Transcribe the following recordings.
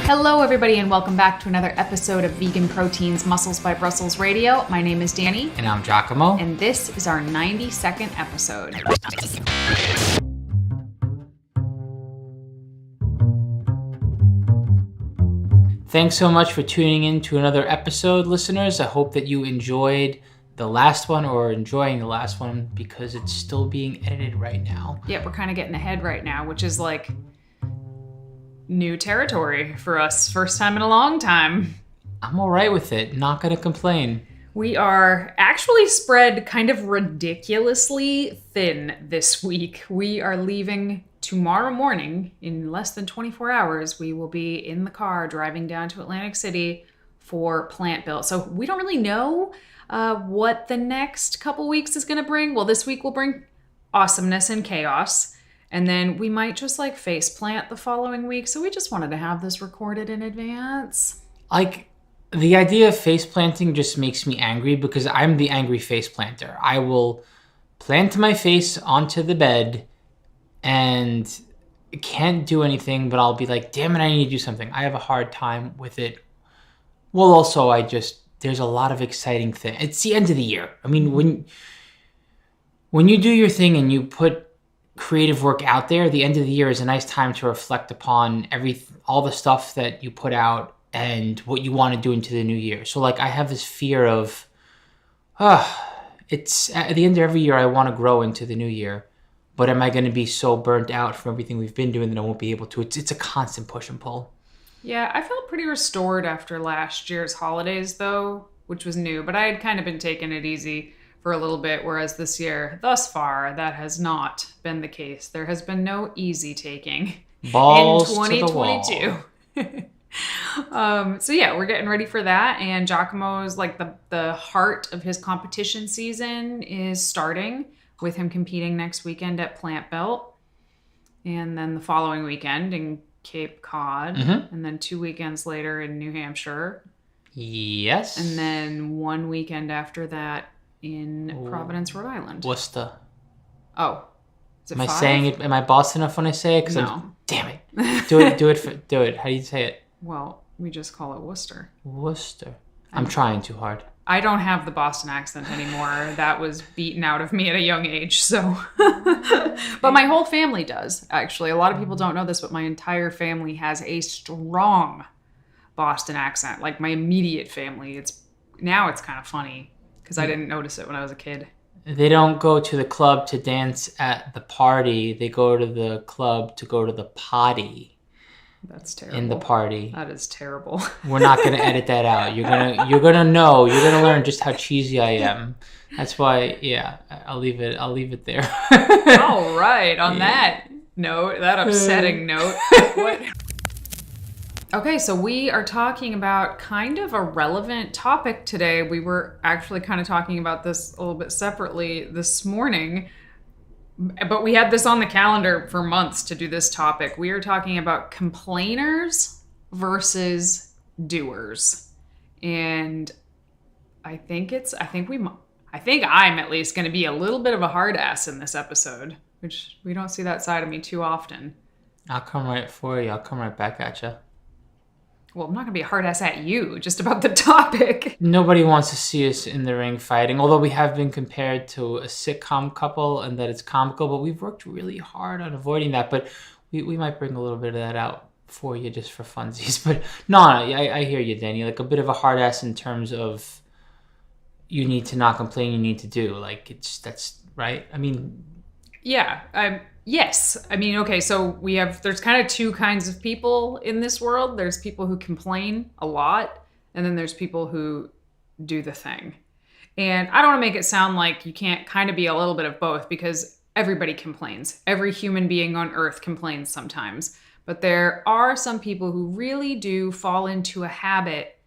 Hello, everybody, and welcome back to another episode of Vegan Proteins Muscles by Brussels Radio. My name is Danny. And I'm 𝐃𝐨𝐽. And this is our 92nd episode. Thanks so much for tuning in to another episode, listeners. I hope that you enjoyed the last one or enjoying the last one because it's still being edited right now. Yeah, we're kind of getting ahead right now, which is like new territory for us. First time in a long time. I'm all right with it. Not going to complain. We are actually spread kind of ridiculously thin this week. We are leaving tomorrow morning. In less than 24 hours, we will be in the car driving down to Atlantic City for Plant Built. So we don't really know what the next couple weeks is going to bring. Well, this week will bring awesomeness and chaos. And then we might just like face plant the following week. So we just wanted to have this recorded in advance. Like, the idea of face planting just makes me angry because I'm the angry face planter. I will plant my face onto the bed and can't do anything, but I'll be like, damn it, I need to do something. I have a hard time with it. Well, also, there's a lot of exciting things. It's the end of the year. I mean, when you do your thing and you put creative work out there, the end of the year is a nice time to reflect upon all the stuff that you put out and what you want to do into the new year. So like I have this fear of it's at the end of every year I want to grow into the new year, but am I going to be so burnt out from everything we've been doing that I won't be able to? It's a constant push and pull. Yeah, I felt pretty restored after last year's holidays though, which was new, but I had kind of been taking it easy for a little bit, whereas this year, thus far, that has not been the case. There has been no easy taking Balls in 2022. So yeah, we're getting ready for that, and 𝐃𝐨𝐽's like the heart of his competition season is starting with him competing next weekend at Plant Built, and then the following weekend in Cape Cod, and then 2 weekends later in New Hampshire. Yes. And then 1 weekend after that in Providence, Rhode Island. Worcester. Oh. Is it Am I 5? saying it? Am I boss enough when I say it? No. Damn it. Do it. How do you say it? Well, we just call it Worcester. Worcester. I'm trying too hard. I don't have the Boston accent anymore. That was beaten out of me at a young age, so. But my whole family does, actually. A lot of people don't know this, but my entire family has a strong Boston accent. Like my immediate family. Now it's kind of funny because I didn't notice it when I was a kid. They don't go to the club to dance at the party. They go to the club to go to the potty. That's terrible. In the party. That is terrible. We're not gonna edit that out. You're gonna learn just how cheesy I am. That's why, yeah, I'll leave it there. All right. On that note, that upsetting note. What? Okay, so we are talking about kind of a relevant topic today. We were actually kind of talking about this a little bit separately this morning, but we had this on the calendar for months to do this topic. We are talking about complainers versus doers. And I think I'm at least going to be a little bit of a hard ass in this episode, which we don't see that side of me too often. I'll come right for you. I'll come right back at you. Well, I'm not going to be a hard ass at you, just about the topic. Nobody wants to see us in the ring fighting, although we have been compared to a sitcom couple and that it's comical, but we've worked really hard on avoiding that. But we might bring a little bit of that out for you just for funsies. But no, I hear you, Danny. Like a bit of a hard ass in terms of you need to not complain, you need to do. Like that's right. I mean, yeah. Yes. I mean, okay, so there's kind of two kinds of people in this world. There's people who complain a lot, and then there's people who do the thing. And I don't want to make it sound like you can't kind of be a little bit of both, because everybody complains. Every human being on earth complains sometimes. But there are some people who really do fall into a habit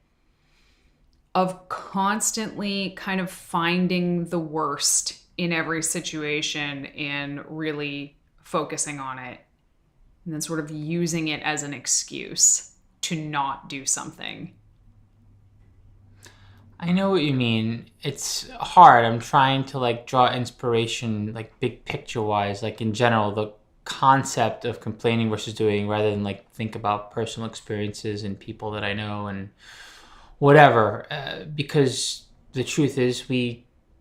of constantly kind of finding the worst in every situation and really focusing on it, and then sort of using it as an excuse to not do something. I know what you mean. It's hard. I'm trying to like draw inspiration, like big picture wise, like in general, the concept of complaining versus doing, rather than like think about personal experiences and people that I know and whatever. Because the truth is,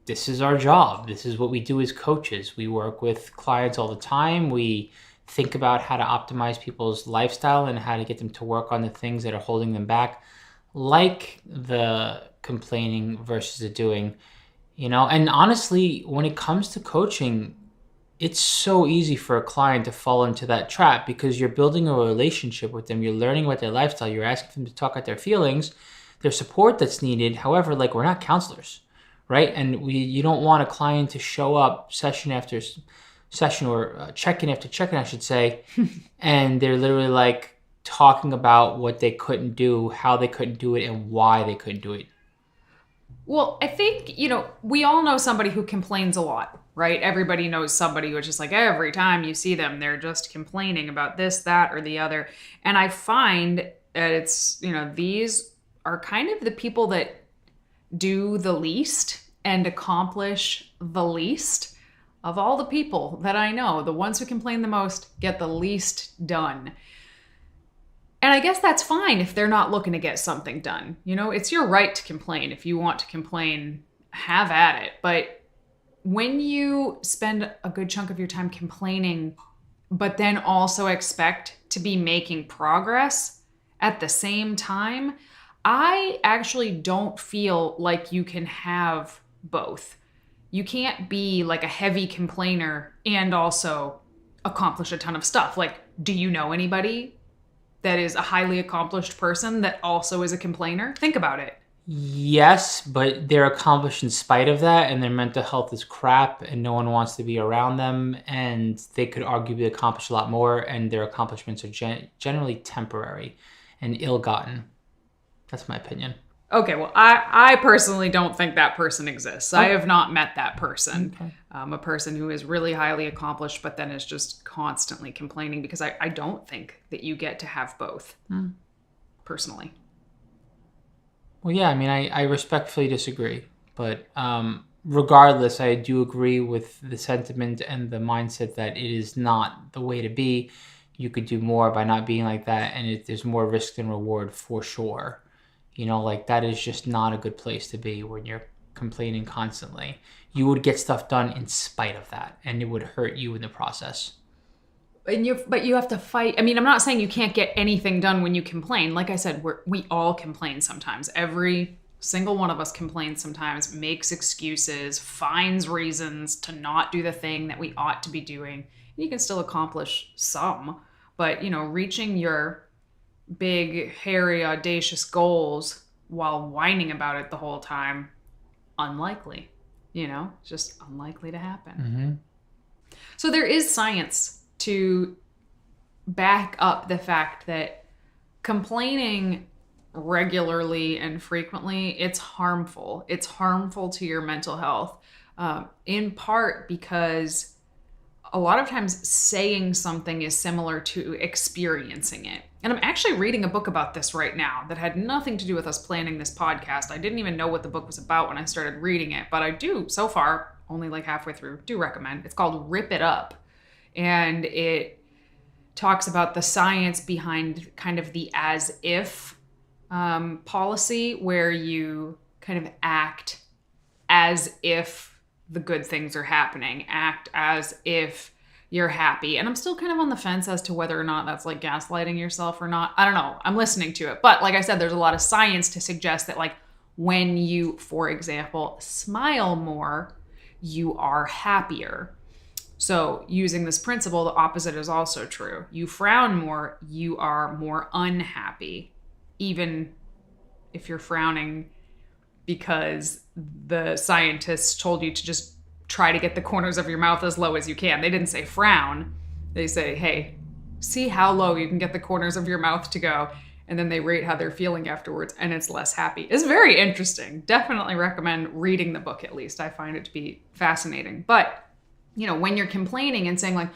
this is our job. This is what we do as coaches. We work with clients all the time. We think about how to optimize people's lifestyle and how to get them to work on the things that are holding them back, like the complaining versus the doing, And honestly, when it comes to coaching, it's so easy for a client to fall into that trap because you're building a relationship with them. You're learning about their lifestyle. You're asking them to talk out their feelings, their support that's needed. However, like, we're not counselors, right? And you don't want a client to show up session after session, or check-in after check-in, I should say, and they're literally like talking about what they couldn't do, how they couldn't do it, and why they couldn't do it. Well, I think, we all know somebody who complains a lot, right? Everybody knows somebody who's just like, every time you see them, they're just complaining about this, that, or the other. And I find that it's, these are kind of the people that do the least and accomplish the least. Of all the people that I know, the ones who complain the most get the least done. And I guess that's fine if they're not looking to get something done. It's your right to complain. If you want to complain, have at it. But when you spend a good chunk of your time complaining, but then also expect to be making progress at the same time, I actually don't feel like you can have both. You can't be like a heavy complainer and also accomplish a ton of stuff. Like, do you know anybody that is a highly accomplished person that also is a complainer? Think about it. Yes, but they're accomplished in spite of that, and their mental health is crap, and no one wants to be around them, and they could arguably accomplish a lot more, and their accomplishments are generally temporary and ill-gotten. That's my opinion. Okay, well, I personally don't think that person exists. I have not met that person. Okay. A person who is really highly accomplished, but then is just constantly complaining, because I don't think that you get to have both, personally. Well, yeah, I mean, I respectfully disagree. But regardless, I do agree with the sentiment and the mindset that it is not the way to be. You could do more by not being like that, and there's more risk than reward for sure. Like, that is just not a good place to be when you're complaining constantly. You would get stuff done in spite of that, and it would hurt you in the process. But you have to fight. I mean, I'm not saying you can't get anything done when you complain. Like I said, we all complain sometimes. Every single one of us complains sometimes, makes excuses, finds reasons to not do the thing that we ought to be doing. And you can still accomplish some, but, reaching your big, hairy, audacious goals while whining about it the whole time, unlikely. Just unlikely to happen. Mm-hmm. So there is science to back up the fact that complaining regularly and frequently, it's harmful. It's harmful to your mental health, in part because a lot of times saying something is similar to experiencing it. And I'm actually reading a book about this right now that had nothing to do with us planning this podcast. I didn't even know what the book was about when I started reading it, but I do, so far, only like halfway through, do recommend. It's called Rip It Up. And it talks about the science behind kind of the as if policy, where you kind of act as if the good things are happening, act as if you're happy. And I'm still kind of on the fence as to whether or not that's like gaslighting yourself or not. I don't know. I'm listening to it. But like I said, there's a lot of science to suggest that, like, when you, for example, smile more, you are happier. So using this principle, the opposite is also true. You frown more, you are more unhappy, even if you're frowning because the scientists told you to just try to get the corners of your mouth as low as you can. They didn't say frown. They say, hey, see how low you can get the corners of your mouth to go. And then they rate how they're feeling afterwards, and it's less happy. It's very interesting. Definitely recommend reading the book, at least. I find it to be fascinating. But, when you're complaining and saying like,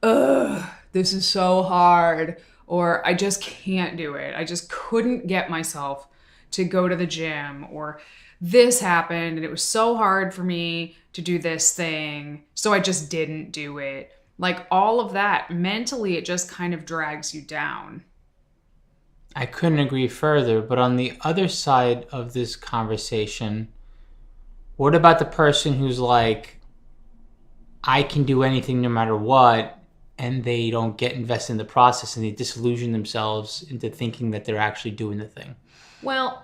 ugh, this is so hard, or I just can't do it. I just couldn't get myself to go to the gym, or this happened and it was so hard for me to do this thing, so I just didn't do it. Like all of that, mentally, it just kind of drags you down. I couldn't agree further. But on the other side of this conversation, what about the person who's like, I can do anything no matter what, and they don't get invested in the process and they disillusion themselves into thinking that they're actually doing the thing? Well,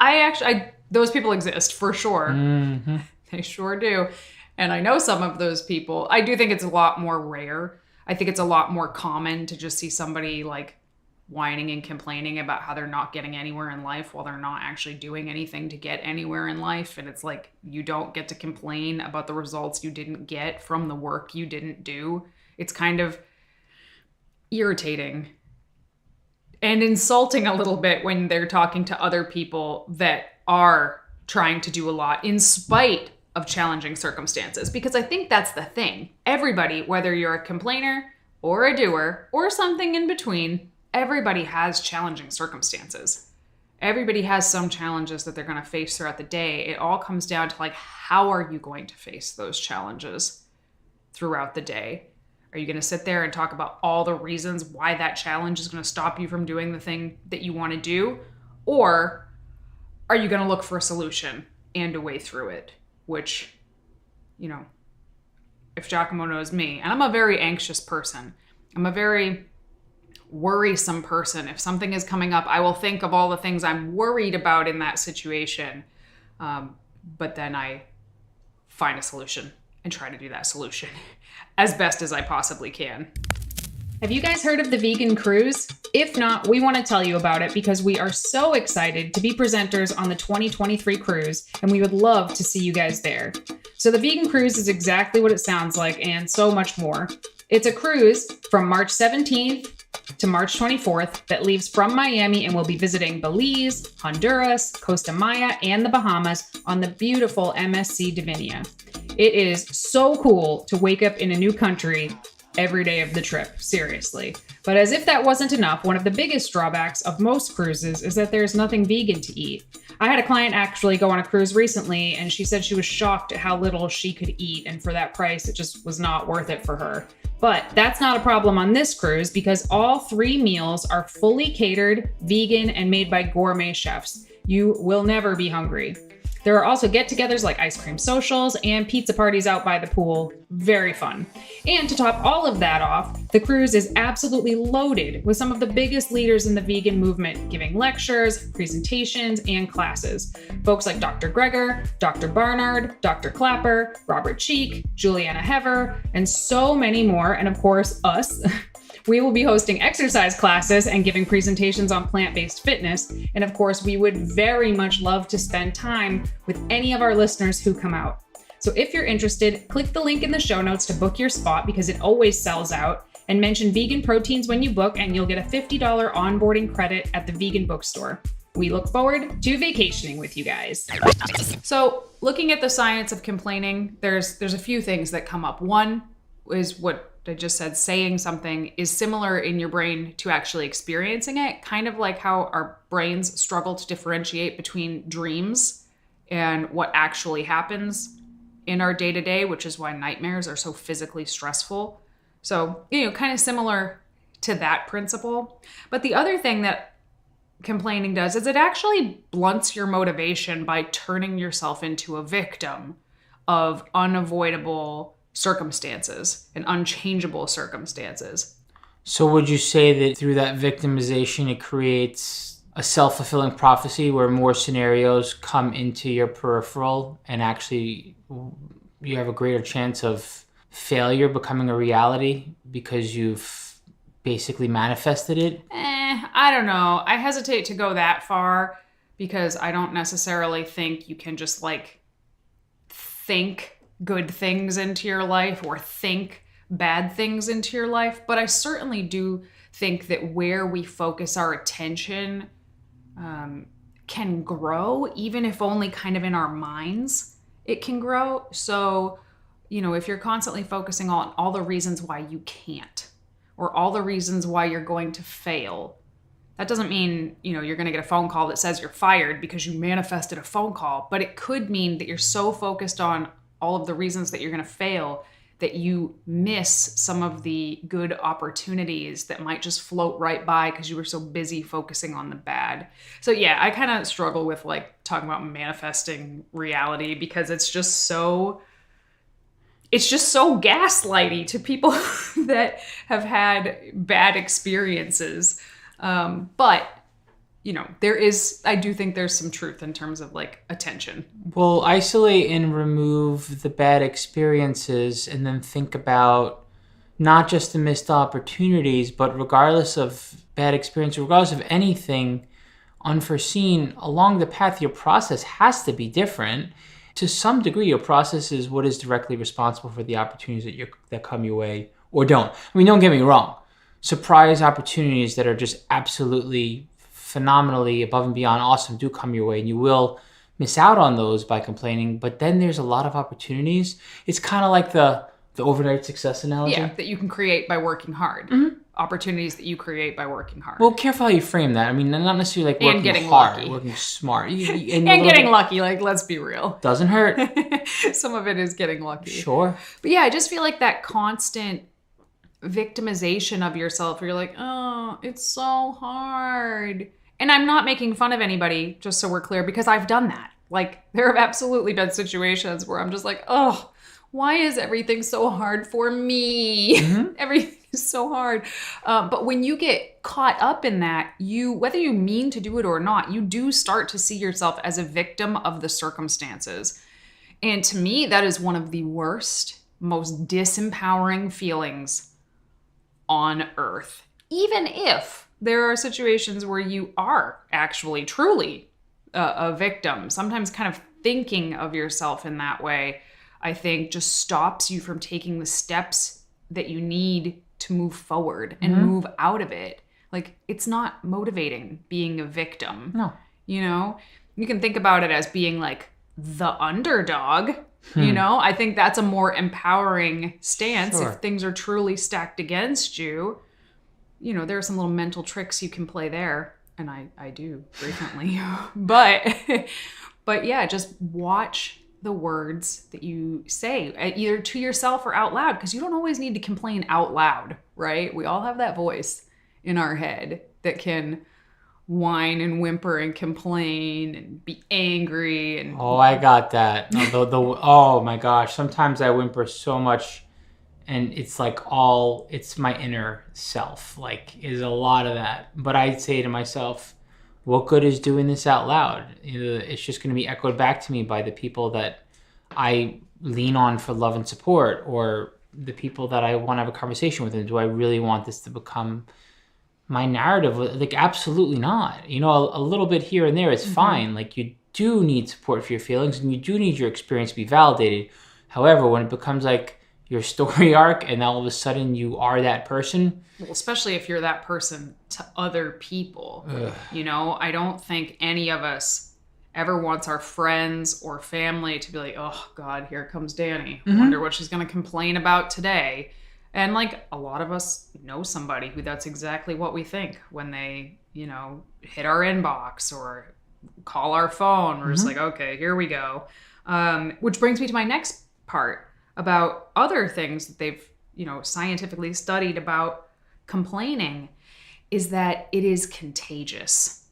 those people exist for sure. Mm-hmm. They sure do. And I know some of those people. I do think it's a lot more rare. I think it's a lot more common to just see somebody like whining and complaining about how they're not getting anywhere in life while they're not actually doing anything to get anywhere in life. And it's like, you don't get to complain about the results you didn't get from the work you didn't do. It's kind of irritating and insulting a little bit when they're talking to other people that are trying to do a lot in spite of challenging circumstances. Because I think that's the thing. Everybody, whether you're a complainer or a doer or something in between, everybody has challenging circumstances. Everybody has some challenges that they're going to face throughout the day. It all comes down to like, how are you going to face those challenges throughout the day? Are you going to sit there and talk about all the reasons why that challenge is going to stop you from doing the thing that you want to do? Or are you going to look for a solution and a way through it? Which, you know, if 𝐃𝐨𝐽 knows me, and I'm a very anxious person. I'm a very worrisome person. If something is coming up, I will think of all the things I'm worried about in that situation. But then I find a solution and try to do that solution as best as I possibly can. Have you guys heard of the Vegan Cruise? If not, we want to tell you about it because we are so excited to be presenters on the 2023 cruise, and we would love to see you guys there. So the Vegan Cruise is exactly what it sounds like and so much more. It's a cruise from March 17th to March 24th that leaves from Miami and will be visiting Belize, Honduras, Costa Maya, and the Bahamas on the beautiful MSC Divinia. It is so cool to wake up in a new country every day of the trip, seriously. But as if that wasn't enough, one of the biggest drawbacks of most cruises is that there's nothing vegan to eat. I had a client actually go on a cruise recently, and she said she was shocked at how little she could eat, and for that price, it just was not worth it for her. But that's not a problem on this cruise because all 3 meals are fully catered, vegan, and made by gourmet chefs. You will never be hungry. There are also get-togethers like ice cream socials and pizza parties out by the pool. Very fun. And to top all of that off, the cruise is absolutely loaded with some of the biggest leaders in the vegan movement giving lectures, presentations, and classes. Folks like Dr. Greger, Dr. Barnard, Dr. Clapper, Robert Cheek, Juliana Hever, and so many more, and of course, us. We will be hosting exercise classes and giving presentations on plant-based fitness. And of course, we would very much love to spend time with any of our listeners who come out. So if you're interested, click the link in the show notes to book your spot because it always sells out, and mention Vegan Proteins when you book and you'll get a $50 onboarding credit at the vegan bookstore. We look forward to vacationing with you guys. So looking at the science of complaining, there's a few things that come up. One is what I just said, saying something is similar in your brain to actually experiencing it, kind of like how our brains struggle to differentiate between dreams and what actually happens in our day-to-day, which is why nightmares are so physically stressful. So, kind of similar to that principle. But the other thing that complaining does is it actually blunts your motivation by turning yourself into a victim of unavoidable circumstances and unchangeable circumstances. So would you say that through that victimization, it creates a self-fulfilling prophecy where more scenarios come into your peripheral and actually you have a greater chance of failure becoming a reality because you've basically manifested it? I don't know. I hesitate to go that far because I don't necessarily think you can just think good things into your life or think bad things into your life. But I certainly do think that where we focus our attention can grow, even if only kind of in our minds, it can grow. So, if you're constantly focusing on all the reasons why you can't or all the reasons why you're going to fail, that doesn't mean, you're going to get a phone call that says you're fired because you manifested a phone call. But it could mean that you're so focused on all of the reasons that you're going to fail that you miss some of the good opportunities that might just float right by because you were so busy focusing on the bad. So yeah, I kind of struggle with like talking about manifesting reality because it's just so gaslighty to people that have had bad experiences. But I do think there's some truth in terms of like attention. Well, isolate and remove the bad experiences and then think about not just the missed opportunities, but regardless of bad experience, regardless of anything unforeseen along the path, your process has to be different. To some degree, your process is what is directly responsible for the opportunities that come your way or don't. I mean, don't get me wrong. Surprise opportunities that are just absolutely phenomenally above and beyond awesome do come your way, and you will miss out on those by complaining. But then there's a lot of opportunities. It's kind of like the overnight success analogy. Yeah, that you can create by working hard. Opportunities that you create by working hard. Well, careful how you frame that. I mean, not necessarily like working getting hard, lucky. working smart. And getting lucky, like, let's be real. Doesn't hurt. Some of it is getting lucky. Sure. But yeah, I just feel like that constant victimization of yourself where you're like, oh, it's so hard. And I'm not making fun of anybody, just so we're clear, because I've done that. Like, there have absolutely been situations where I'm just like, oh, why is everything so hard for me? Everything is so hard. But when you get caught up in that, whether you mean to do it or not, you do start to see yourself as a victim of the circumstances. And to me, that is one of the worst, most disempowering feelings on earth. Even if there are situations where you are actually truly a victim, sometimes kind of thinking of yourself in that way, I think just stops you from taking the steps that you need to move forward and move out of it. Like, it's not motivating being a victim. No. You can think about it as being like the underdog. I think that's a more empowering stance. Sure. If things are truly stacked against you. There are some little mental tricks you can play there, and I do frequently. but yeah, just watch the words that you say, either to yourself or out loud, because you don't always need to complain out loud, right? We all have that voice in our head that can whine and whimper and complain and be angry. And oh, I got that. Oh my gosh, sometimes I whimper so much. And it's like it's my inner self, like, is a lot of that. But I'd say to myself, what good is doing this out loud? It's just going to be echoed back to me by the people that I lean on for love and support, or the people that I want to have a conversation with. And do I really want this to become my narrative? Like, absolutely not. A little bit here and there is fine. Like, you do need support for your feelings, and you do need your experience to be validated. However, when it becomes like your story arc and all of a sudden you are that person. Well, especially if you're that person to other people. I don't think any of us ever wants our friends or family to be like, oh God, here comes Danny. Wonder what she's going to complain about today. And like, a lot of us know somebody who that's exactly what we think when they, hit our inbox or call our phone. We're just like, okay, here we go. Which brings me to my next part about other things that they've, scientifically studied about complaining, is that it is contagious.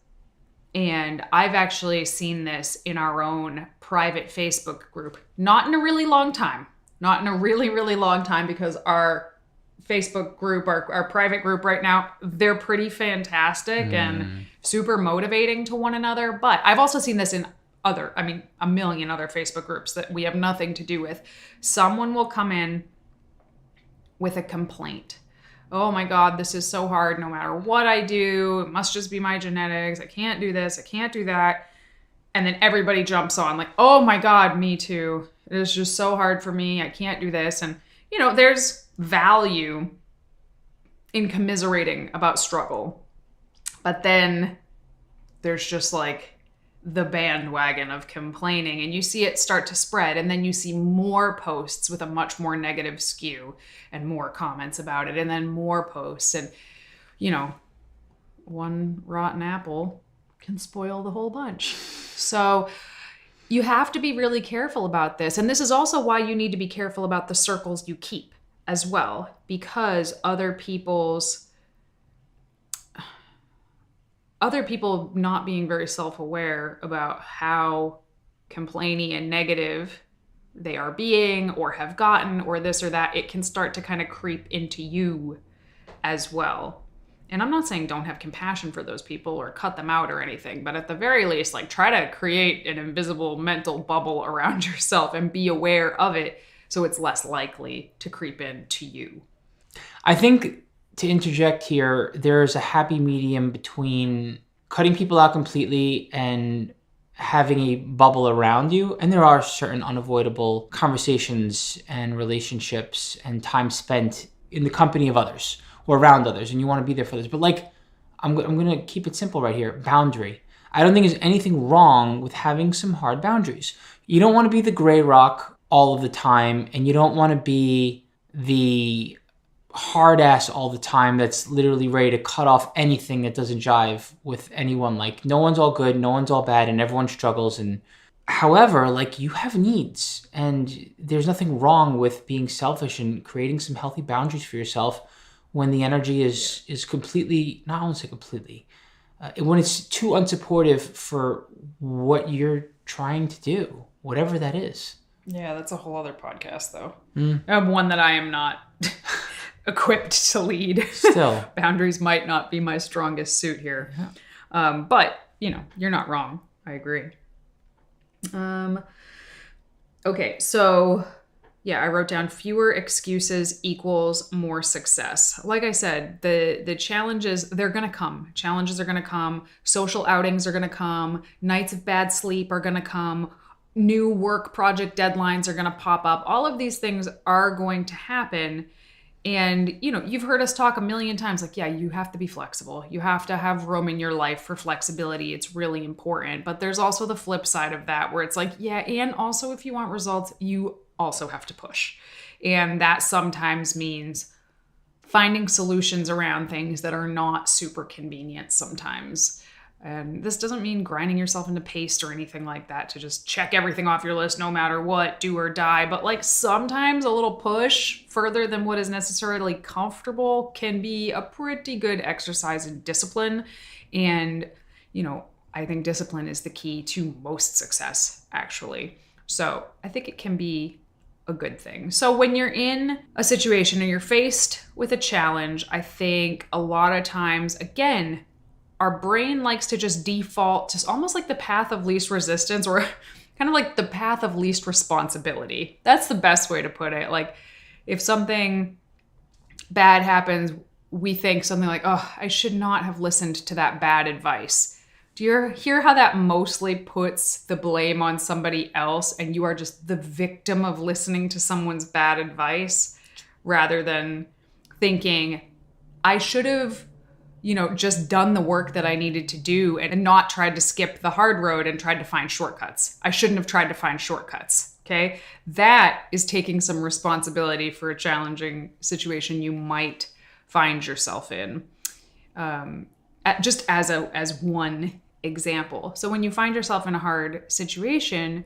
And I've actually seen this in our own private Facebook group, not in a really long time, because our Facebook group, our private group right now, they're pretty fantastic and super motivating to one another. But I've also seen this in a million other Facebook groups that we have nothing to do with. Someone will come in with a complaint. Oh my God, this is so hard no matter what I do. It must just be my genetics. I can't do this. I can't do that. And then everybody jumps on like, oh my God, me too. It is just so hard for me. I can't do this. And, there's value in commiserating about struggle. But then there's just like the bandwagon of complaining, and you see it start to spread, and then you see more posts with a much more negative skew and more comments about it, and then more posts, and one rotten apple can spoil the whole bunch. So You have to be really careful about this. And this is also why you need to be careful about the circles you keep as well, because other people not being very self-aware about how complaining and negative they are being or have gotten or this or that, it can start to kind of creep into you as well. And I'm not saying don't have compassion for those people or cut them out or anything, but at the very least, like, try to create an invisible mental bubble around yourself and be aware of it so it's less likely to creep into you. I think, to interject here, there's a happy medium between cutting people out completely and having a bubble around you. And there are certain unavoidable conversations and relationships and time spent in the company of others or around others, and you want to be there for others. But like, I'm going to keep it simple right here. Boundary. I don't think there's anything wrong with having some hard boundaries. You don't want to be the gray rock all of the time, and you don't want to be the hard ass all the time that's literally ready to cut off anything that doesn't jive with anyone. Like, no one's all good, no one's all bad, and everyone struggles. And however, like, you have needs, and there's nothing wrong with being selfish and creating some healthy boundaries for yourself when the energy is completely, not only say completely, when it's too unsupportive for what you're trying to do, whatever that is. Yeah, that's a whole other podcast, though. One that I am not equipped to lead. Still. Boundaries might not be my strongest suit here. Yeah. But, you're not wrong. I agree. Okay, so... yeah, I wrote down fewer excuses equals more success. Like I said, the challenges, they're going to come. Challenges are going to come. Social outings are going to come. Nights of bad sleep are going to come. New work project deadlines are going to pop up. All of these things are going to happen. And, you've heard us talk a million times, like, yeah, you have to be flexible. You have to have room in your life for flexibility. It's really important. But there's also the flip side of that where it's like, yeah, and also if you want results, you also have to push. And that sometimes means finding solutions around things that are not super convenient sometimes. And this doesn't mean grinding yourself into paste or anything like that to just check everything off your list no matter what, do or die. But like, sometimes a little push further than what is necessarily comfortable can be a pretty good exercise in discipline. And, I think discipline is the key to most success, actually. So I think it can be a good thing. So when you're in a situation and you're faced with a challenge, I think a lot of times, again, our brain likes to just default to almost like the path of least resistance, or kind of like the path of least responsibility. That's the best way to put it. Like, if something bad happens, we think something like, oh, I should not have listened to that bad advice. Do you hear how that mostly puts the blame on somebody else, and you are just the victim of listening to someone's bad advice, rather than thinking, I should have, just done the work that I needed to do and not tried to skip the hard road and tried to find shortcuts. I shouldn't have tried to find shortcuts. Okay? That is taking some responsibility for a challenging situation you might find yourself in. Just as one example. So when you find yourself in a hard situation,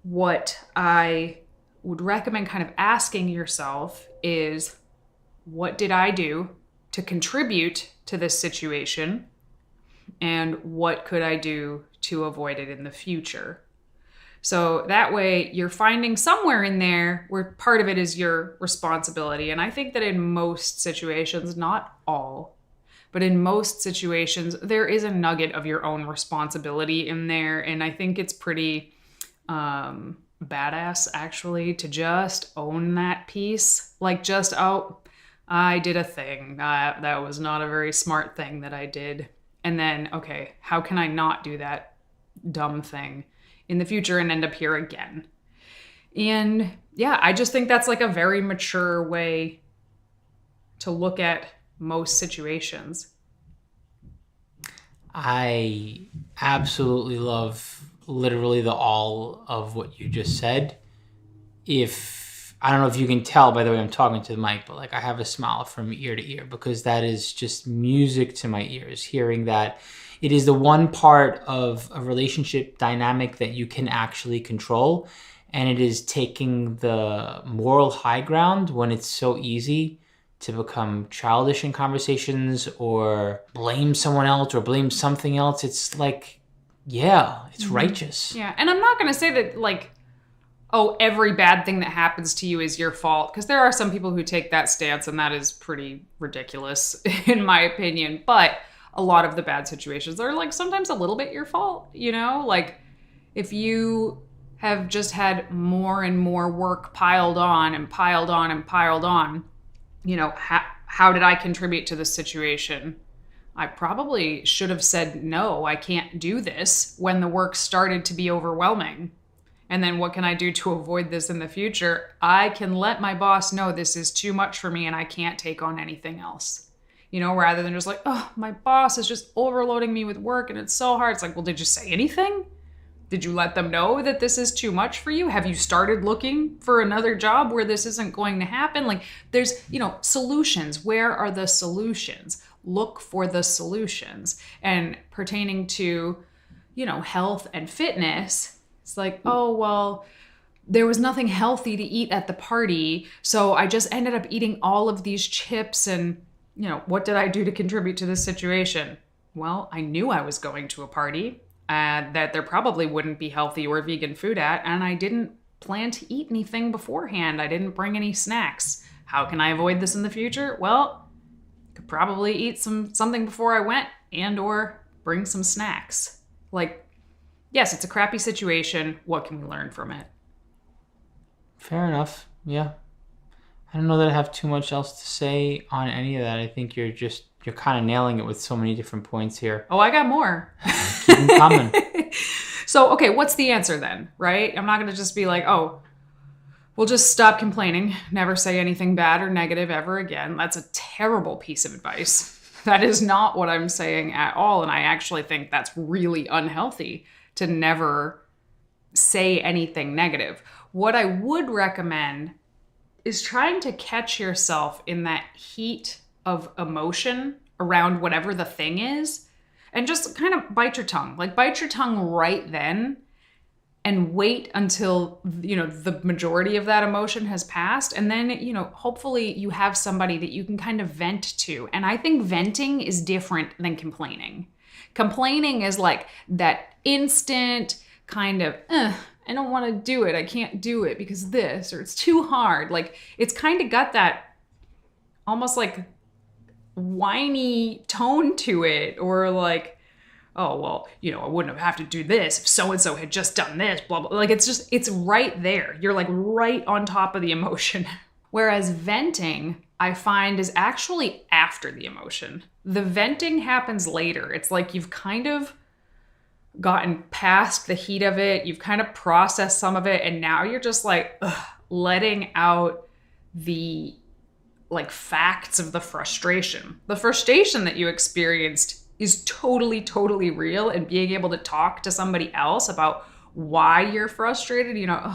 what I would recommend kind of asking yourself is, what did I do to contribute to this situation? And what could I do to avoid it in the future? So that way you're finding somewhere in there where part of it is your responsibility. And I think that in most situations, not all, but in most situations, there is a nugget of your own responsibility in there. And I think it's pretty badass, actually, to just own that piece. Like, just, oh, I did a thing. That was not a very smart thing that I did. And then, okay, how can I not do that dumb thing in the future and end up here again? And yeah, I just think that's like a very mature way to look at most situations. I absolutely love literally the all of what you just said. If I don't know if you can tell by the way I'm talking to the mic, but like I have a smile from ear to ear because that is just music to my ears, hearing that it is the one part of a relationship dynamic that you can actually control. And it is taking the moral high ground when it's so easy to become childish in conversations or blame someone else or blame something else. It's like, yeah, it's righteous. Yeah. And I'm not going to say that like, oh, every bad thing that happens to you is your fault. Because there are some people who take that stance, and that is pretty ridiculous, in my opinion. But a lot of the bad situations are like sometimes a little bit your fault, you know? Like if you have just had more and more work piled on and piled on and piled on, you know, how did I contribute to this situation? I probably should have said, no, I can't do this when the work started to be overwhelming. And then what can I do to avoid this in the future? I can let my boss know this is too much for me and I can't take on anything else. You know, rather than just like, oh, my boss is just overloading me with work and it's so hard. It's like, well, did you say anything? Did you let them know that this is too much for you? Have you started looking for another job where this isn't going to happen? Like there's, you know, solutions. Where are the solutions? Look for the solutions. And pertaining to, you know, health and fitness, it's like, oh, well, there was nothing healthy to eat at the party. So I just ended up eating all of these chips and, you know, what did I do to contribute to this situation? Well, I knew I was going to a party that there probably wouldn't be healthy or vegan food at, and I didn't plan to eat anything beforehand. I didn't bring any snacks. How can I avoid this in the future? Well, could probably eat something before I went and or bring some snacks. Like, yes, it's a crappy situation. What can we learn from it? Fair enough. Yeah. I don't know that I have too much else to say on any of that. I think you're kind of nailing it with so many different points here. Oh, I got more. Keep them coming. So, okay, what's the answer then, right? I'm not going to just be like, oh, we'll just stop complaining, never say anything bad or negative ever again. That's a terrible piece of advice. That is not what I'm saying at all. And I actually think that's really unhealthy to never say anything negative. What I would recommend is trying to catch yourself in that heat of emotion around whatever the thing is and just kind of bite your tongue. Like bite your tongue right then and wait until, you know, the majority of that emotion has passed. And then, you know, hopefully you have somebody that you can kind of vent to. And I think venting is different than complaining. Complaining is like that instant kind of, I don't want to do it. I can't do it because this, or it's too hard. Like it's kind of got that almost like whiny tone to it, or like, oh, well, you know, I wouldn't have to do this if so-and-so had just done this, blah, blah. Like it's right there. You're like right on top of the emotion. Whereas venting, I find, is actually after the emotion. The venting happens later. It's like you've kind of gotten past the heat of it. You've kind of processed some of it. And now you're just like letting out the like facts of the frustration. The frustration that you experienced is totally, totally real. And being able to talk to somebody else about why you're frustrated, you know,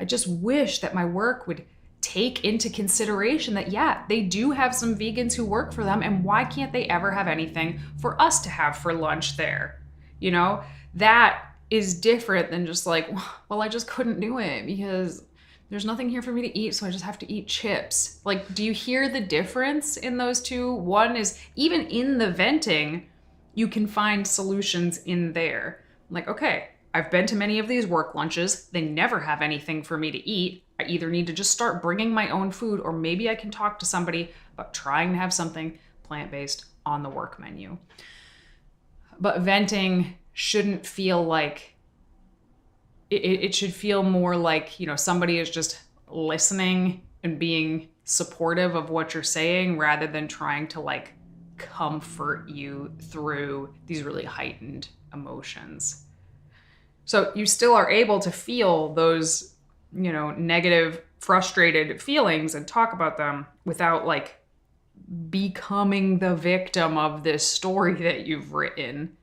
I just wish that my work would take into consideration that, yeah, they do have some vegans who work for them. And why can't they ever have anything for us to have for lunch there? You know, that is different than just like, well, I just couldn't do it because there's nothing here for me to eat, so I just have to eat chips. Like, do you hear the difference in those two? One is, even in the venting, you can find solutions in there. Like, okay, I've been to many of these work lunches. They never have anything for me to eat. I either need to just start bringing my own food, or maybe I can talk to somebody about trying to have something plant-based on the work menu. But venting shouldn't feel like, it should feel more like, you know, somebody is just listening and being supportive of what you're saying rather than trying to like comfort you through these really heightened emotions. So you still are able to feel those, you know, negative, frustrated feelings and talk about them without like becoming the victim of this story that you've written.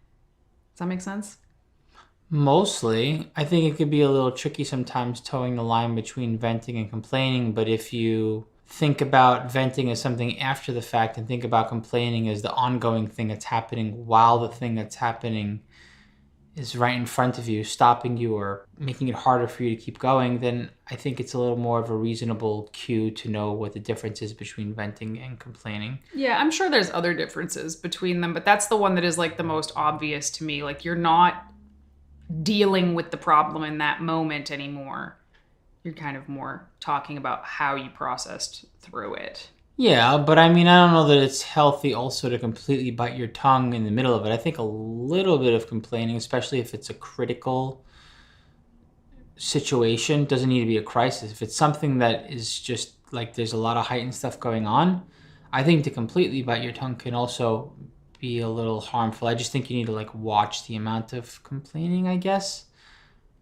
Does that make sense? Mostly. I think it could be a little tricky sometimes towing the line between venting and complaining, but if you think about venting as something after the fact and think about complaining as the ongoing thing that's happening while the thing that's happening is right in front of you, stopping you or making it harder for you to keep going, then I think it's a little more of a reasonable cue to know what the difference is between venting and complaining. Yeah, I'm sure there's other differences between them, but that's the one that is like the most obvious to me. Like you're not dealing with the problem in that moment anymore. You're kind of more talking about how you processed through it. Yeah, but I mean, I don't know that it's healthy also to completely bite your tongue in the middle of it. I think a little bit of complaining, especially if it's a critical situation, doesn't need to be a crisis. If it's something that is just like there's a lot of heightened stuff going on, I think to completely bite your tongue can also be a little harmful. I just think you need to like watch the amount of complaining, I guess.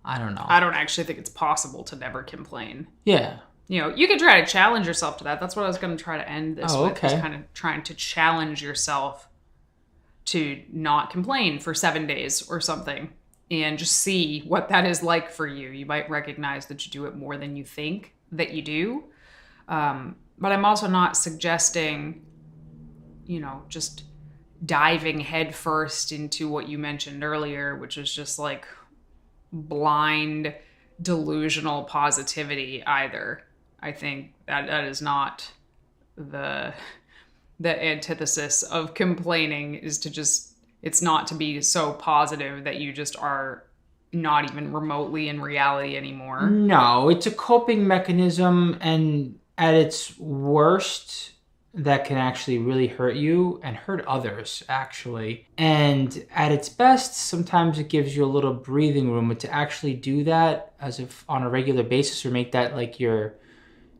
I don't know. I don't actually think it's possible to never complain. Yeah. You know, you could try to challenge yourself to that. That's what I was going to try to end this with. Okay. Is kind of trying to challenge yourself to not complain for 7 days or something and just see what that is like for you. You might recognize that you do it more than you think that you do. But I'm also not suggesting, you know, just diving headfirst into what you mentioned earlier, which is just like blind, delusional positivity either. I think that is not the antithesis of complaining, is to just, it's not to be so positive that you just are not even remotely in reality anymore. No, it's a coping mechanism, and at its worst, that can actually really hurt you and hurt others, actually. And at its best, sometimes it gives you a little breathing room, but to actually do that as if on a regular basis or make that like your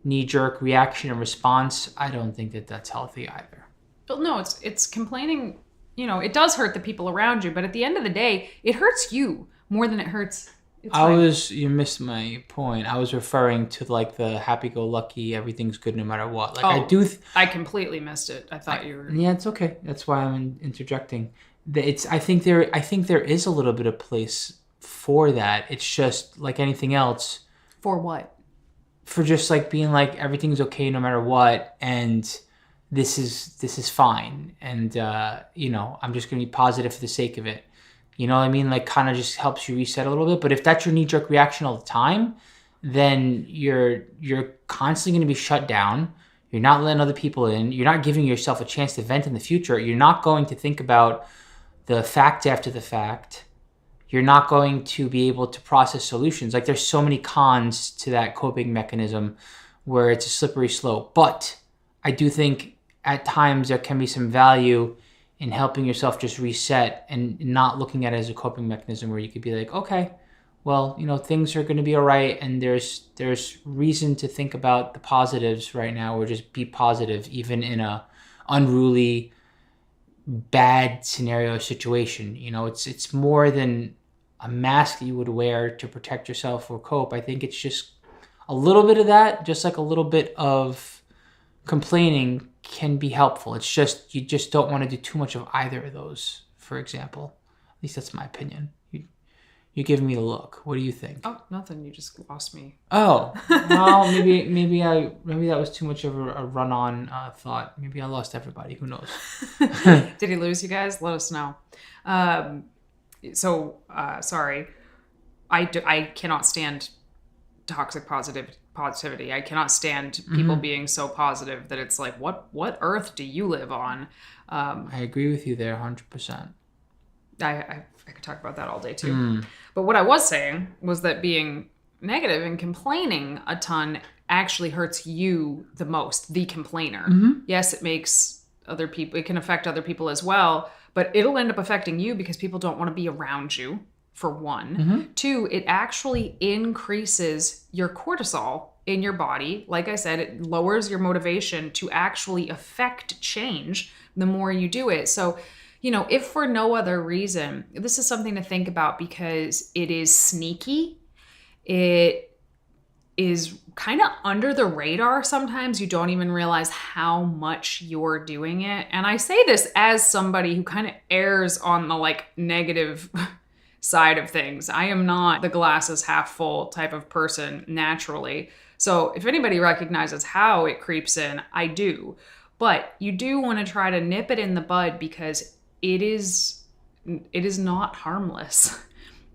knee-jerk reaction and response, I don't think that that's healthy either. But no, it's complaining, you know, it does hurt the people around you, but at the end of the day, it hurts you more than it hurts. You missed my point. I was referring to like the happy-go-lucky, everything's good no matter what. Like I completely missed it. I thought you were. Yeah, it's okay. That's why I'm interjecting. I think there is a little bit of place for that. It's just like anything else. For what? For just like being like everything's okay no matter what, and this is fine, and you know, I'm just gonna be positive for the sake of it. You know what I mean? Like kind of just helps you reset a little bit. But if that's your knee-jerk reaction all the time, then you're constantly going to be shut down. You're not letting other people in. You're not giving yourself a chance to vent in the future. You're not going to think about the fact after the fact. You're not going to be able to process solutions. Like there's so many cons to that coping mechanism where it's a slippery slope. But I do think at times there can be some value in helping yourself just reset and not looking at it as a coping mechanism where you could be like, okay, well, you know, things are going to be all right, and there's reason to think about the positives right now, or just be positive even in a unruly, bad scenario situation. You know, it's more than a mask that you would wear to protect yourself or cope. I think it's just a little bit of that, just like a little bit of complaining can be helpful. It's just, you just don't want to do too much of either of those, for example. At least that's my opinion. You give me the look. What do you think? Oh, nothing. You just lost me. Oh, well, maybe that was too much of a run-on thought. Maybe I lost everybody. Who knows? Did he lose you guys? Let us know. Sorry. I cannot stand toxic positivity. I cannot stand people being so positive that it's like, what earth do you live on? I agree with you there 100%. I could talk about that all day too. But what I was saying was that being negative and complaining a ton actually hurts you the most, the complainer. Yes, it makes other people, it can affect other people as well, but it'll end up affecting you because people don't want to be around you, for one. Two, it actually increases your cortisol in your body. Like I said, it lowers your motivation to actually affect change the more you do it. So, you know, if for no other reason, this is something to think about because it is sneaky. It is kind of under the radar sometimes. You don't even realize how much you're doing it. And I say this as somebody who kind of errs on the like negative side of things. I am not the glass is half full type of person naturally. So if anybody recognizes how it creeps in, I do. But you do want to try to nip it in the bud because it is not harmless.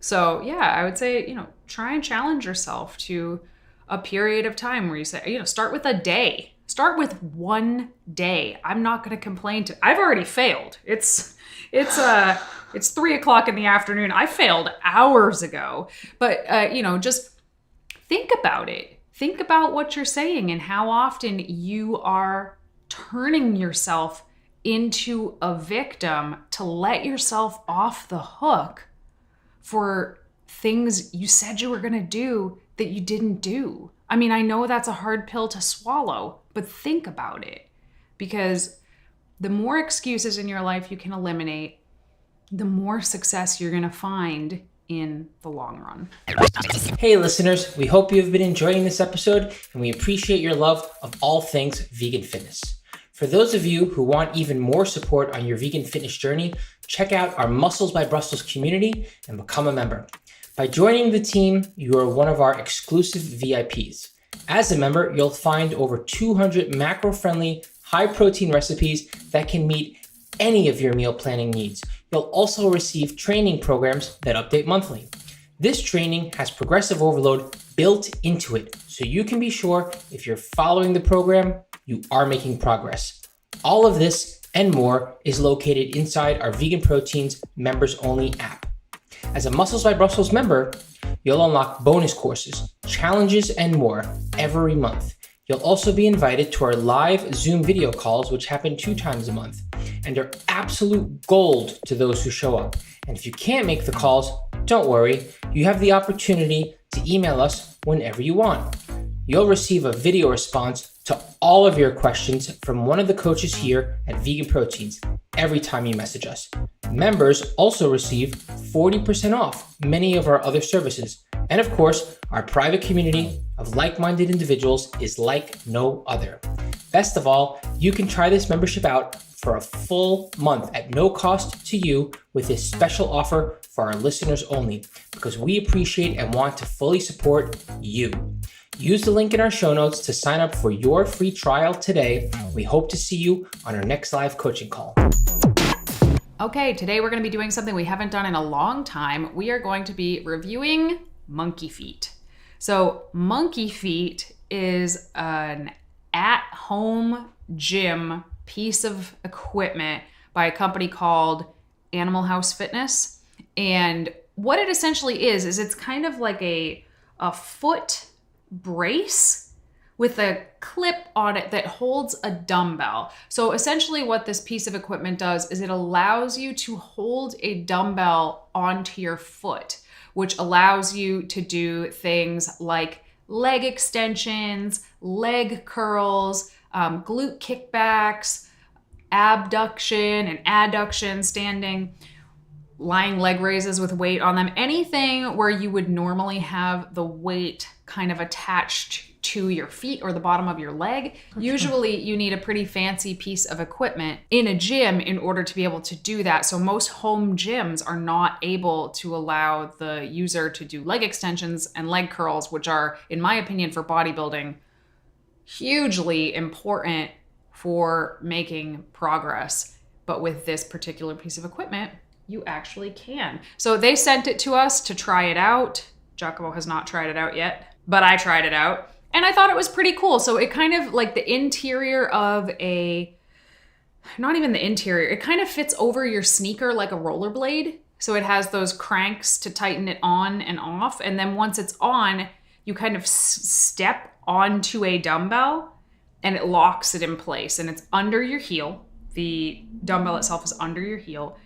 So yeah, I would say, try and challenge yourself to a period of time where you say, start with a day. Start with one day. I'm not going to complain I've already failed. It's 3:00 in the afternoon. I failed hours ago. But, just think about it. Think about what you're saying and how often you are turning yourself into a victim to let yourself off the hook for things you said you were going to do that you didn't do. I mean, I know that's a hard pill to swallow, but think about it. Because the more excuses in your life you can eliminate, the more success you're going to find in the long run. Hey listeners, we hope you have been enjoying this episode and we appreciate your love of all things vegan fitness. For those of you who want even more support on your vegan fitness journey, check out our Muscles by Brussels community and become a member. By joining the team, you are one of our exclusive VIPs. As a member, you'll find over 200 macro-friendly, high-protein recipes that can meet any of your meal planning needs. You'll also receive training programs that update monthly. This training has progressive overload built into it, so you can be sure if you're following the program, you are making progress. All of this and more is located inside our VeganProteins members-only app. As a Muscles by Brussels member, you'll unlock bonus courses, challenges, and more every month. You'll also be invited to our live Zoom video calls, which happen 2 times a month, and are absolute gold to those who show up. And if you can't make the calls, don't worry, you have the opportunity to email us whenever you want. You'll receive a video response to all of your questions from one of the coaches here at VeganProteins every time you message us. Members also receive 40% off many of our other services. And of course, our private community of like-minded individuals is like no other. Best of all, you can try this membership out for a full month at no cost to you with this special offer for our listeners only, because we appreciate and want to fully support you. Use the link in our show notes to sign up for your free trial today. We hope to see you on our next live coaching call. Okay, today we're going to be doing something we haven't done in a long time. We are going to be reviewing Monkey Feet. So Monkey Feet is an at-home gym piece of equipment by a company called Animal House Fitness. And what it essentially is it's kind of like a foot brace with a clip on it that holds a dumbbell. So essentially what this piece of equipment does is it allows you to hold a dumbbell onto your foot, which allows you to do things like leg extensions, leg curls, glute kickbacks, abduction and adduction, standing, lying leg raises with weight on them, anything where you would normally have the weight kind of attached to your feet or the bottom of your leg. Usually you need a pretty fancy piece of equipment in a gym in order to be able to do that. So most home gyms are not able to allow the user to do leg extensions and leg curls, which are, in my opinion, for bodybuilding, hugely important for making progress. But with this particular piece of equipment, you actually can. So they sent it to us to try it out. 𝐃𝐨𝐧'𝐭 has not tried it out yet, but I tried it out and I thought it was pretty cool. So it kind of like the interior of not even the interior, it kind of fits over your sneaker like a rollerblade. So it has those cranks to tighten it on and off. And then once it's on, you kind of step onto a dumbbell and it locks it in place and it's under your heel. The dumbbell itself is under your heel.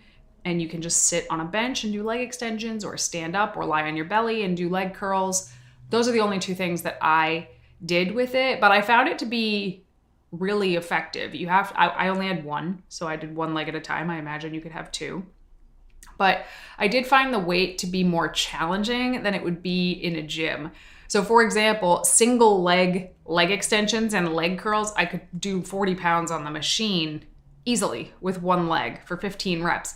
And you can just sit on a bench and do leg extensions or stand up or lie on your belly and do leg curls. Those are the only 2 things that I did with it, but I found it to be really effective. I only had 1, so I did 1 leg at a time. I imagine you could have 2. But I did find the weight to be more challenging than it would be in a gym. So for example, single leg extensions and leg curls, I could do 40 pounds on the machine easily with 1 leg for 15 reps.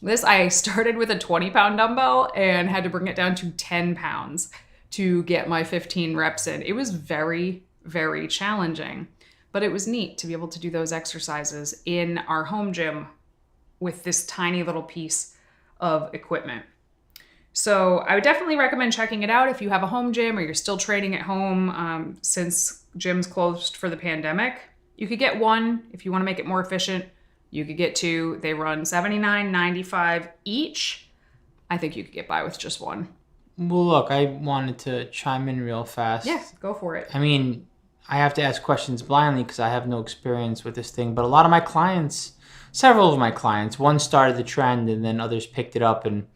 I started with a 20-pound dumbbell and had to bring it down to 10 pounds to get my 15 reps in. It was very, very challenging, but it was neat to be able to do those exercises in our home gym with this tiny little piece of equipment. So I would definitely recommend checking it out if you have a home gym or you're still training at home since gyms closed for the pandemic. You could get one if you want to make it more efficient. You could get two. They run $79.95 each. I think you could get by with just one. Well, look, I wanted to chime in real fast. Yeah, go for it. I mean, I have to ask questions blindly because I have no experience with this thing. But a lot of my clients, several of my clients, one started the trend and then others picked it up and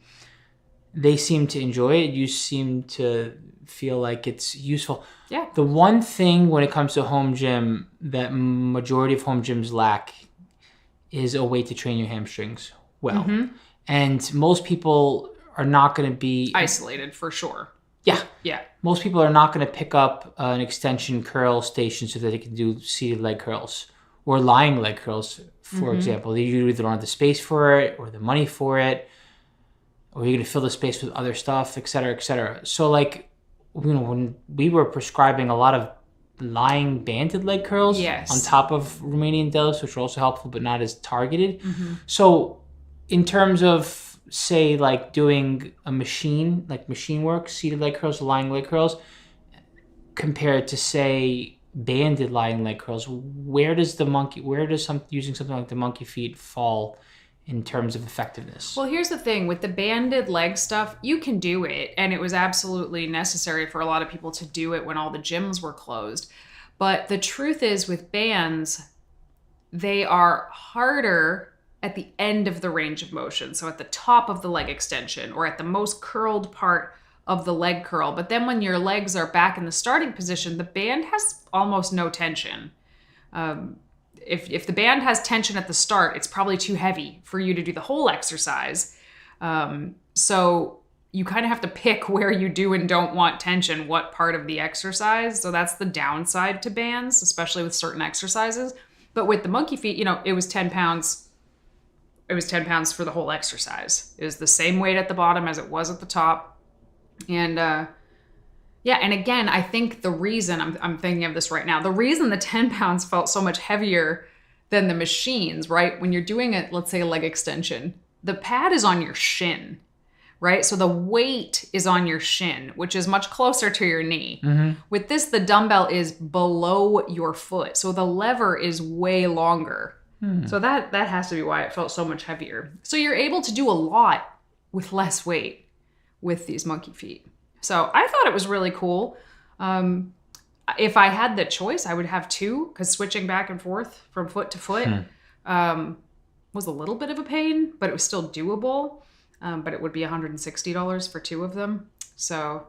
they seem to enjoy it. You seem to feel like it's useful. Yeah. The one thing when it comes to home gym that majority of home gyms lack is a way to train your hamstrings well. Mm-hmm. And most people are not going to be isolated for sure. Yeah. Yeah. Most people are not going to pick up an extension curl station so that they can do seated leg curls or lying leg curls, for example. They either don't have the space for it or the money for it, or you're going to fill the space with other stuff, et cetera, et cetera. So, like, you know, when we were prescribing a lot of lying banded leg curls on top of Romanian deadlifts, which are also helpful but not as targeted. Mm-hmm. So, in terms of, say, like doing a machine, like machine work, seated leg curls or lying leg curls, compared to, say, banded lying leg curls, where does using something like the monkey feet fall in terms of effectiveness? Well, here's the thing. With the banded leg stuff, you can do it. And it was absolutely necessary for a lot of people to do it when all the gyms were closed. But the truth is with bands, they are harder at the end of the range of motion. So at the top of the leg extension or at the most curled part of the leg curl. But then when your legs are back in the starting position, the band has almost no tension. If the band has tension at the start, it's probably too heavy for you to do the whole exercise. So you kind of have to pick where you do and don't want tension, what part of the exercise. So that's the downside to bands, especially with certain exercises. But with the monkey feet, you know, it was 10 pounds. It was 10 pounds for the whole exercise. It was the same weight at the bottom as it was at the top. And yeah, and again, I think the reason, I'm thinking of this right now, the reason the 10 pounds felt so much heavier than the machines, right? When you're doing it, let's say a leg extension, the pad is on your shin, right? So the weight is on your shin, which is much closer to your knee. Mm-hmm. With this, the dumbbell is below your foot. So the lever is way longer. So that has to be why it felt so much heavier. So you're able to do a lot with less weight with these monkey feet. So I thought it was really cool. If I had the choice, I would have two, because switching back and forth from foot to foot was a little bit of a pain, but it was still doable. But it would be $160 for two of them. So,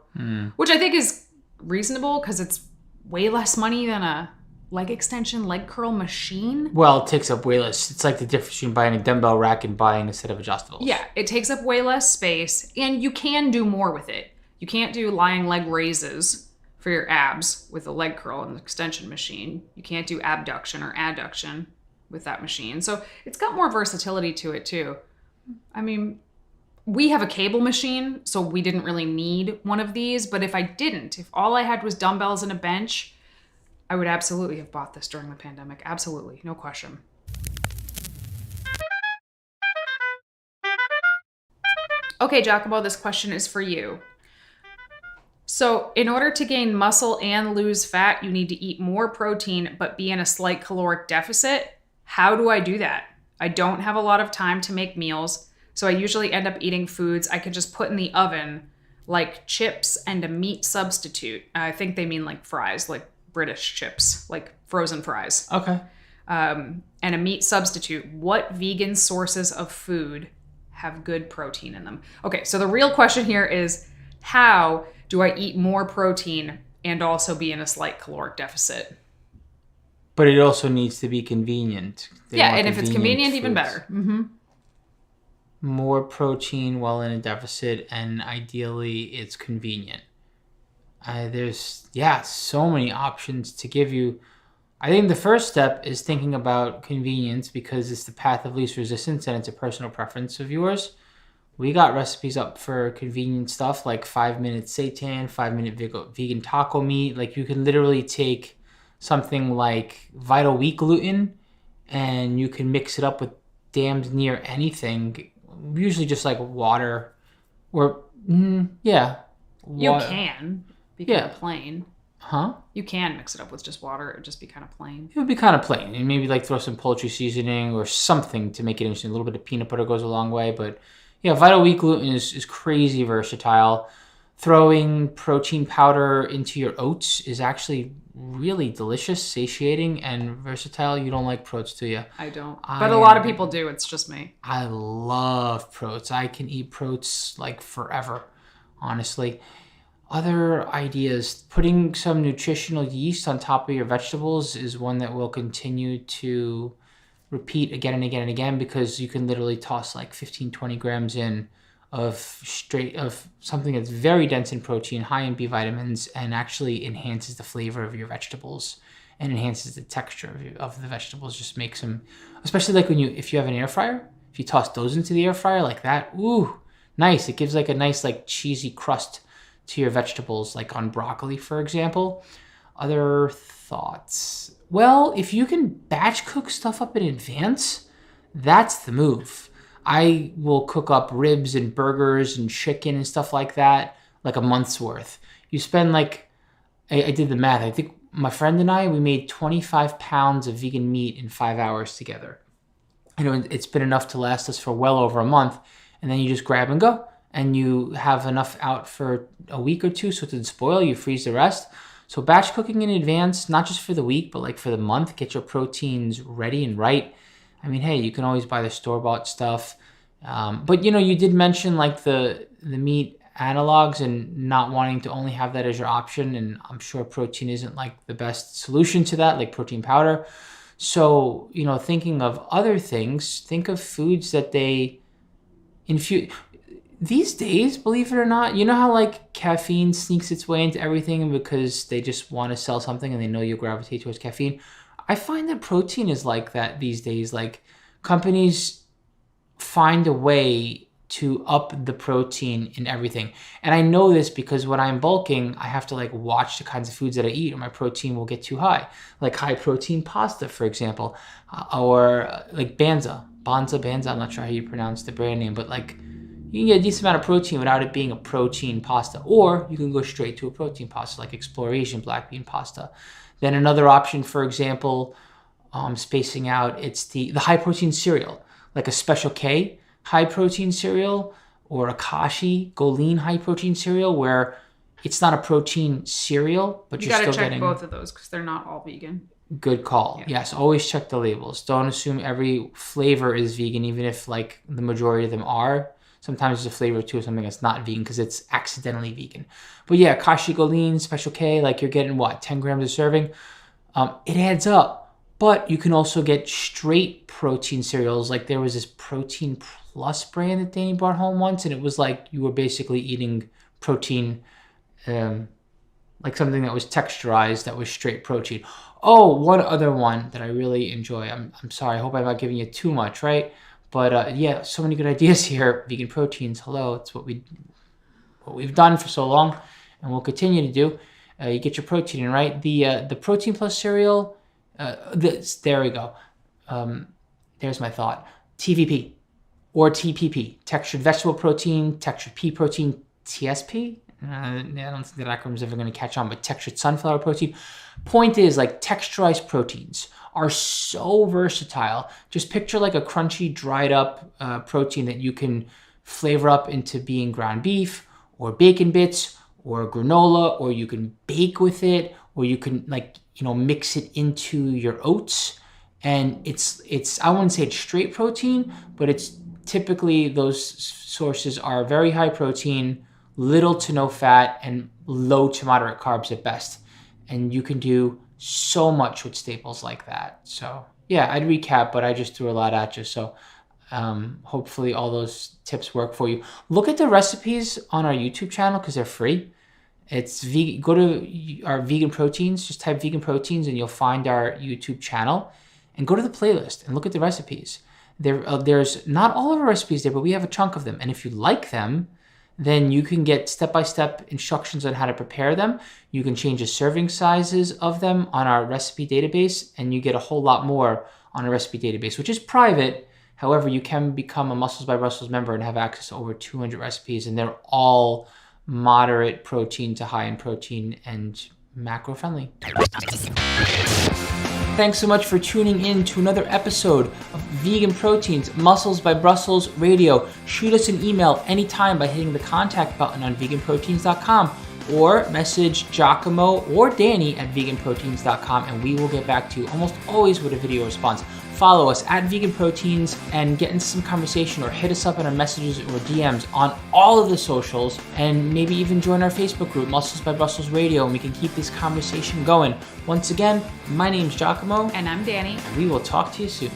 which I think is reasonable because it's way less money than a leg extension, leg curl machine. Well, it takes up way less. It's like the difference between buying a dumbbell rack and buying a set of adjustables. Yeah, it takes up way less space, and you can do more with it. You can't do lying leg raises for your abs with a leg curl and the extension machine. You can't do abduction or adduction with that machine. So it's got more versatility to it too. I mean, we have a cable machine, so we didn't really need one of these. But if all I had was dumbbells and a bench, I would absolutely have bought this during the pandemic. Absolutely, no question. Okay, 𝐃𝐨𝐫, this question is for you. So in order to gain muscle and lose fat, you need to eat more protein, but be in a slight caloric deficit. How do I do that? I don't have a lot of time to make meals, so I usually end up eating foods I could just put in the oven, like chips and a meat substitute. I think they mean like fries, like British chips, like frozen fries. Okay. And a meat substitute. What vegan sources of food have good protein in them? Okay, so the real question here is, how do I eat more protein and also be in a slight caloric deficit? But it also needs to be convenient. Yeah, and if it's convenient, even better. Mm-hmm. More protein while in a deficit, and ideally it's convenient. There's so many options to give you. I think the first step is thinking about convenience because it's the path of least resistance and it's a personal preference of yours. We got recipes up for convenient stuff like 5-minute seitan, 5-minute vegan taco meat. Like you can literally take something like Vital Wheat gluten and you can mix it up with damn near anything. Usually just like water or, yeah. You can be kind of plain. Huh? You can mix it up with just water. It would just be kind of plain. It would be kind of plain. And maybe like throw some poultry seasoning or something to make it interesting. A little bit of peanut butter goes a long way. But yeah, Vital Wheat gluten is crazy versatile. Throwing protein powder into your oats is actually really delicious, satiating, and versatile. You don't like proteins, do you? I don't. But a lot of people do. It's just me. I love proteins. I can eat proteins like forever, honestly. Other ideas, putting some nutritional yeast on top of your vegetables is one that will continue to repeat again and again and again because you can literally toss like 15, 20 grams in of something that's very dense in protein, high in B vitamins, and actually enhances the flavor of your vegetables and enhances the texture of the vegetables. Just makes them, especially like if you have an air fryer, if you toss those into the air fryer like that, ooh, nice. It gives like a nice like cheesy crust to your vegetables, like on broccoli, for example. Other thoughts? Well, if you can batch cook stuff up in advance, that's the move. I will cook up ribs and burgers and chicken and stuff like that, like a month's worth. You spend like, I did the math. I think my friend and I, we made 25 pounds of vegan meat in 5 hours together. It's been enough to last us for well over a month. And then you just grab and go. And you have enough out for a week or two so it doesn't spoil. You freeze the rest. So batch cooking in advance, not just for the week, but like for the month, get your proteins ready and right. I mean, hey, you can always buy the store-bought stuff. But, you did mention like the meat analogs and not wanting to only have that as your option. And I'm sure protein isn't like the best solution to that, like protein powder. So, thinking of other things, think of foods that they infuse. These days, believe it or not, you know how like caffeine sneaks its way into everything because they just want to sell something and they know you'll gravitate towards caffeine? I find that protein is like that these days. Like companies find a way to up the protein in everything. And I know this because when I'm bulking, I have to like watch the kinds of foods that I eat or my protein will get too high. Like high protein pasta, for example, or like Banza, I'm not sure how you pronounce the brand name, but like you can get a decent amount of protein without it being a protein pasta. Or you can go straight to a protein pasta like Exploration black bean pasta. Then another option, for example, spacing out, it's the high protein cereal, like a Special K high protein cereal or a 𝐃𝐨𝐧'𝐭 high protein cereal where it's not a protein cereal, but you're still getting... You gotta check both of those because they're not all vegan. Good call. Yeah. Yes, always check the labels. Don't assume every flavor is vegan, even if like the majority of them are. Sometimes there's a flavor too of something that's not vegan because it's accidentally vegan. But yeah, 𝐃𝐨𝐧'𝐭, Special K, like you're getting what, 10 grams a serving? It adds up. But you can also get straight protein cereals. Like there was this Protein Plus brand that Danny brought home once, and it was like you were basically eating protein, like something that was texturized that was straight protein. Oh, one other one that I really enjoy. I'm sorry, I hope I'm not giving you too much, right? But yeah, so many good ideas here. Vegan proteins, hello. It's what we've done for so long, and we'll continue to do. You get your protein in, right? The Protein Plus cereal. There we go. There's my thought. TVP or TPP, textured vegetable protein, textured pea protein, TSP. I don't think that acronym's ever going to catch on, but textured sunflower protein. Point is, like, texturized proteins are so versatile. Just picture like a crunchy, dried up protein that you can flavor up into being ground beef or bacon bits or granola, or you can bake with it, or you can mix it into your oats. And it's I wouldn't say it's straight protein, but it's typically those sources are very high protein, little to no fat, and low to moderate carbs at best. And you can do so much with staples like that. So yeah, I'd recap, but I just threw a lot at you. So hopefully all those tips work for you. Look at the recipes on our YouTube channel because they're free. Go to our Vegan Proteins, just type Vegan Proteins and you'll find our YouTube channel, and go to the playlist and look at the recipes. There's not all of our recipes there, but we have a chunk of them. And if you like them, then you can get step-by-step instructions on how to prepare them. You can change the serving sizes of them on our recipe database, and you get a whole lot more on our recipe database, which is private. However, you can become a Muscles by Brussels member and have access to over 200 recipes, and they're all moderate protein to high in protein and macro friendly. Thanks so much for tuning in to another episode of Vegan Proteins, Muscles by Brussels Radio. Shoot us an email anytime by hitting the contact button on veganproteins.com, or message 𝐃𝐨𝐧'𝐭 or Danny at veganproteins.com, and we will get back to you almost always with a video response. Follow us at Vegan Proteins and get into some conversation, or hit us up in our messages or DMs on all of the socials, and maybe even join our Facebook group, Muscles by Brussels Radio, and we can keep this conversation going. Once again, my name's 𝐃𝐨𝐽. And I'm Danny. And we will talk to you soon.